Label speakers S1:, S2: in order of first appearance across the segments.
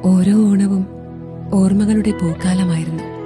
S1: ഓരോ ഓണവും ഓർമ്മകളുടെ പൂക്കാലമായിരുന്നു.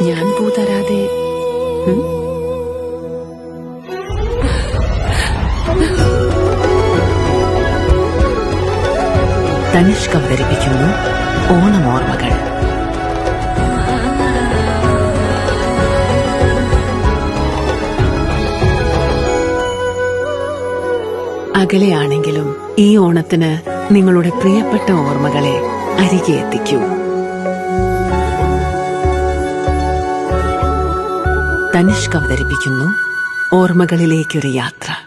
S1: ഞാൻ പൂ തരാതെ
S2: തനിഷ്ക് അവതരിപ്പിക്കുന്നു ഓണമോർമ്മകൾ. അകലെയാണെങ്കിലും ഈ ഓണത്തിന് നിങ്ങളുടെ പ്രിയപ്പെട്ട ഓർമ്മകളെ അരികെ എത്തിക്കൂ. തനിഷ്ക് അവതരിപ്പിക്കുന്നു ഓർമ്മകളിലേക്കൊരു യാത്ര.